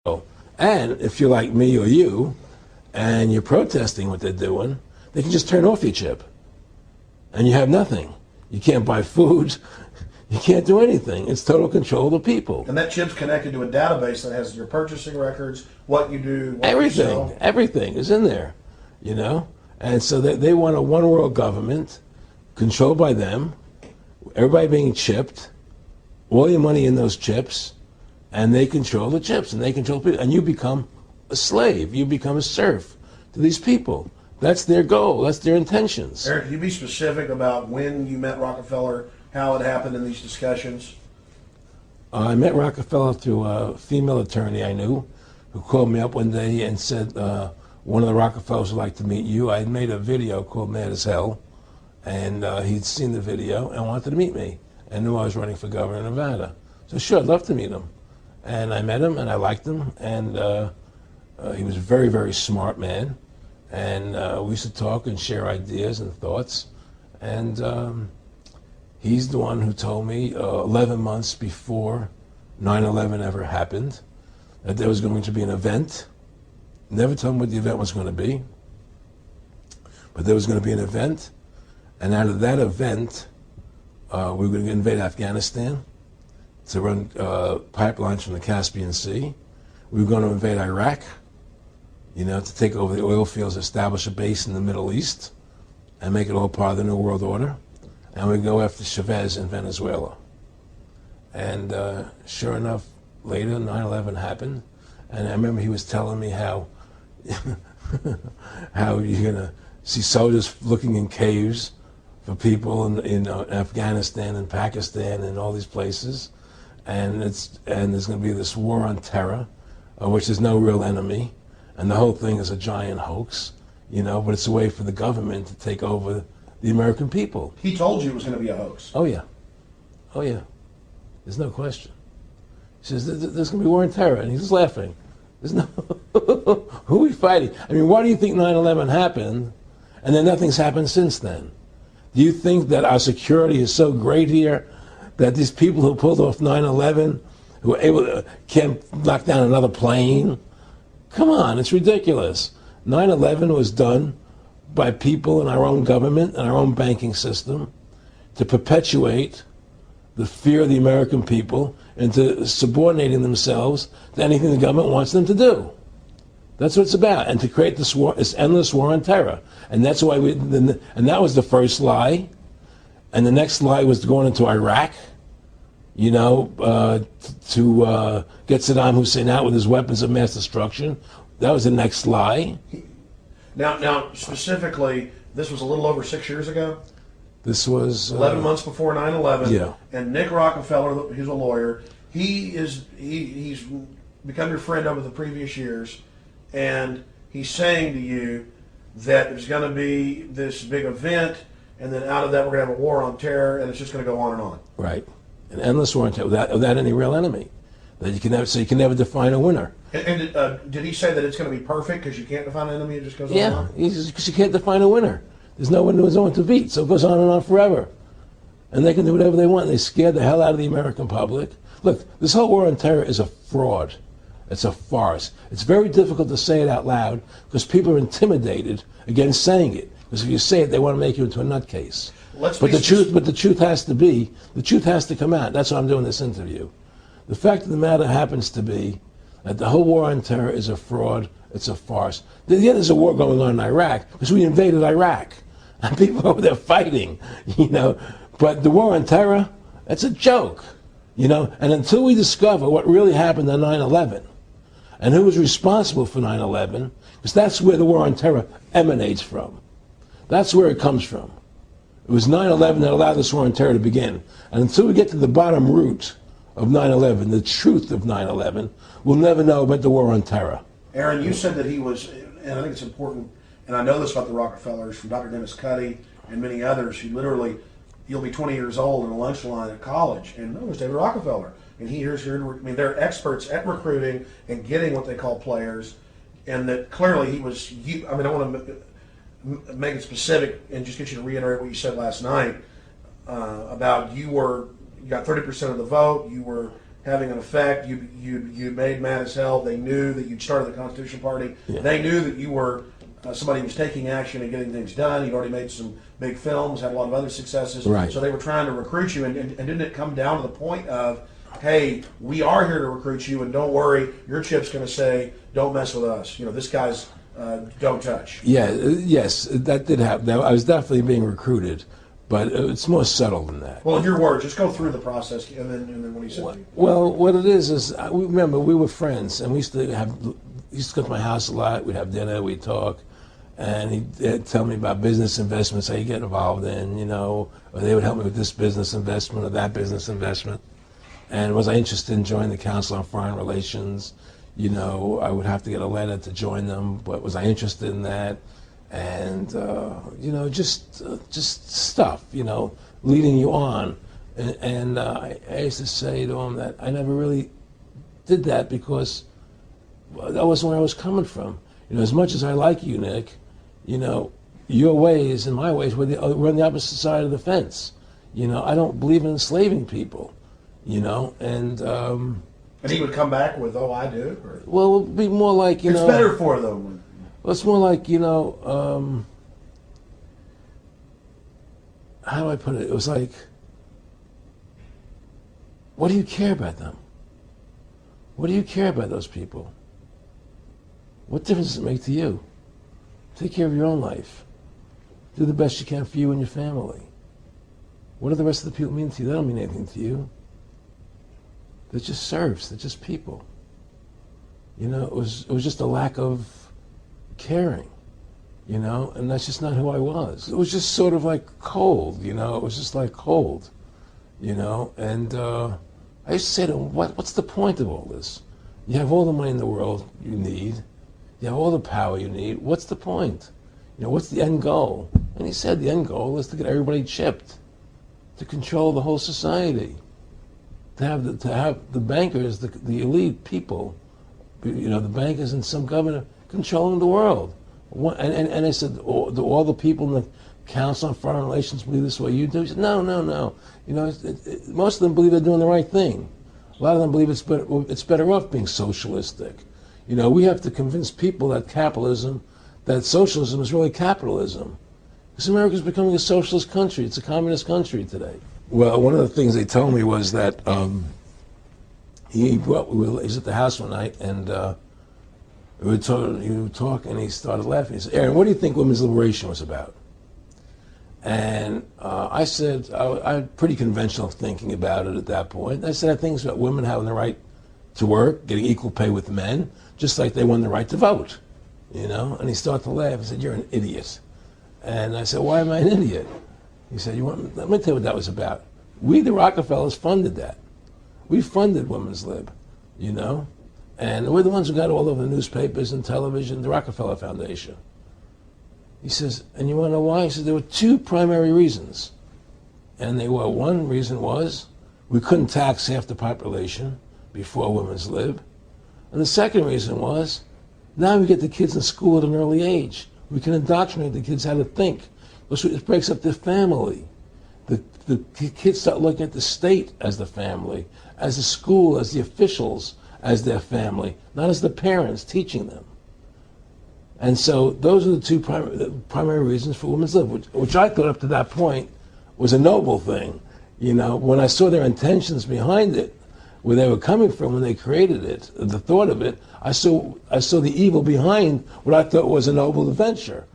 And if you're like me or you, and you're protesting what they're doing, they can just turn off your chip. And you have nothing. You can't buy food. You can't do anything. It's total control of the people. And that chip's connected to a database that has your purchasing records, what you do, what Everything. you sell. Everything is in there, you know? And so they want a one world government controlled by them, everybody being chipped, all your money in those chips, and they control the chips, and they control people. And you become a slave. You become a serf to these people. That's their goal. That's their intentions. Eric, can you be specific about when you met Rockefeller, how it happened in these discussions? I met Rockefeller through a female attorney I knew who called me up one day and said, one of the Rockefellers would like to meet you. I had made a video called Mad as Hell, and he'd seen the video and wanted to meet me and knew I was running for governor of Nevada. So sure, I'd love to meet him. And I met him, and I liked him, and he was a very, very smart man. And we used to talk and share ideas and thoughts. And he's the one who told me 11 months before 9/11 ever happened that there was going to be an event. Never told him what the event was going to be, but there was going to be an event. And out of that event, we were going to invade Afghanistan to run pipelines from the Caspian Sea. We were going to invade Iraq, you know, to take over the oil fields, establish a base in the Middle East, and make it all part of the New World Order. And we go after Chavez in Venezuela. And sure enough, later 9/11 happened, and I remember he was telling me how how you're gonna see soldiers looking in caves for people in Afghanistan and Pakistan and all these places, and there's going to be this war on terror, which is no real enemy, and the whole thing is a giant hoax, you know. But it's a way for the government to take over the American people. He told you it was going to be a hoax. Oh yeah, oh yeah. There's no question. He says there's going to be war on terror, and he's just laughing. There's no who are we fighting? I mean, why do you think 9/11 happened, and then nothing's happened since then? Do you think that our security is so great here that these people who pulled off 9/11, who were able to, can't knock down another plane? Come on, it's ridiculous. 9/11 was done by people in our own government and our own banking system to perpetuate the fear of the American people into subordinating themselves to anything the government wants them to do. That's what it's about, and to create this war, this endless war on terror. And that's why and that was the first lie. And the next lie was going into Iraq, you know, to get Saddam Hussein out with his weapons of mass destruction. That was the next lie. Now, specifically, this was a little over 6 years ago. This was 11 months before 9/11. Yeah. And Nick Rockefeller, he's a lawyer. He's become your friend over the previous years, and he's saying to you that there's going to be this big event, and then out of that we're going to have a war on terror, and it's just going to go on and on. Right, an endless war on terror without any real enemy. That you can never, so you can never define a winner. And did he say that it's going to be perfect because you can't define an enemy? It just goes on and on? Yeah, because you can't define a winner. There's no one to beat, so it goes on and on forever. And they can do whatever they want. They scare the hell out of the American public. Look, this whole war on terror is a fraud. It's a farce. It's very difficult to say it out loud because people are intimidated against saying it. Because if you say it, they want to make you into a nutcase. But the truth has to come out. That's why I'm doing this interview. The fact of the matter happens to be that the whole war on terror is a fraud. It's a farce. Yeah, there's a war going on in Iraq because we invaded Iraq. And people over there fighting, you know. But the war on terror, that's a joke, you know. And until we discover what really happened on 9/11 and who was responsible for 9/11, because that's where the war on terror emanates from. That's where it comes from. It was 9/11 that allowed this war on terror to begin. And until we get to the bottom root of 9/11, the truth of 9/11, we'll never know about the war on terror. Aaron, you said that he was, and I think it's important, and I know this about the Rockefellers from Dr. Dennis Cuddy and many others who literally, you'll be 20 years old in a lunch line at college, and there's David Rockefeller. And they're experts at recruiting and getting what they call players, and that clearly he was, I want to make it specific and just get you to reiterate what you said last night about you got 30% of the vote, you were having an effect. You made mad as hell. They knew that you'd started the Constitution Party. Yeah. They knew that you were somebody who was taking action and getting things done. You'd already made some big films, had a lot of other successes. Right. So they were trying to recruit you, and didn't it come down to the point of, hey, we are here to recruit you, and don't worry, your chip's going to say, don't mess with us. You know, this guy's don't touch. Yeah, yes, that did happen. I was definitely being recruited, but it's more subtle than that. Well, in your words, just go through the process, and then what he said to you. Well, what it is remember, we were friends, and we used to go to my house a lot. We'd have dinner, we'd talk, and he'd tell me about business investments, how you get involved in, you know, or they would help me with this business investment or that business investment. And was I interested in joining the Council on Foreign Relations? You know, I would have to get a letter to join them, but was I interested in that? And, you know, just stuff, you know, leading you on. And I used to say to him that I never really did that because that wasn't where I was coming from. You know, as much as I like you, Nick, you know, your ways and my ways, we're on the opposite side of the fence. You know, I don't believe in enslaving people, you know, and he would come back with, oh, I do? Or? Well, it would be more like, you know... It's better for them. Well, it's more like, you know, how do I put it? It was like, what do you care about them? What do you care about those people? What difference does it make to you? Take care of your own life. Do the best you can for you and your family. What do the rest of the people mean to you? They don't mean anything to you. They're just serfs. They're just people. You know, it was just a lack of caring, you know, and that's just not who I was. It was just sort of like cold, you know. It was just like cold, you know. And I used to say to him, what's the point of all this? You have all the money in the world you need. You have all the power you need. What's the point? You know, what's the end goal? And he said the end goal is to get everybody chipped, to control the whole society, to have the bankers, the elite people, you know, the bankers and some governor controlling the world. And I said, do all the people in the Council on Foreign Relations believe this way you do? He said, no. You know, most of them believe they're doing the right thing. A lot of them believe it's better off being socialistic. You know, we have to convince people that socialism is really capitalism. Because America's becoming a socialist country. It's a communist country today. Well, one of the things they told me was that he was at the house one night, and he would talk, and he started laughing. He said, Aaron, what do you think women's liberation was about? And I said, I had pretty conventional thinking about it at that point. I said, I think it's about women having the right to work, getting equal pay with men, just like they won the right to vote, you know? And he started to laugh. He said, you're an idiot. And I said, why am I an idiot? He said, let me tell you what that was about. We, the Rockefellers, funded that. We funded women's lib, you know? And we're the ones who got all over the newspapers and television, the Rockefeller Foundation. He says, and you want to know why? He said, there were two primary reasons. And one reason was we couldn't tax half the population before women's lib. And the second reason was, now we get the kids in school at an early age. We can indoctrinate the kids how to think. It breaks up the family. The kids start looking at the state as the family, as the school, as the officials, as their family, not as the parents teaching them. And so those are the two primary reasons for women's lib, which I thought up to that point was a noble thing. You know, when I saw their intentions behind it, where they were coming from when they created it, the thought of it, I saw the evil behind what I thought was a noble adventure.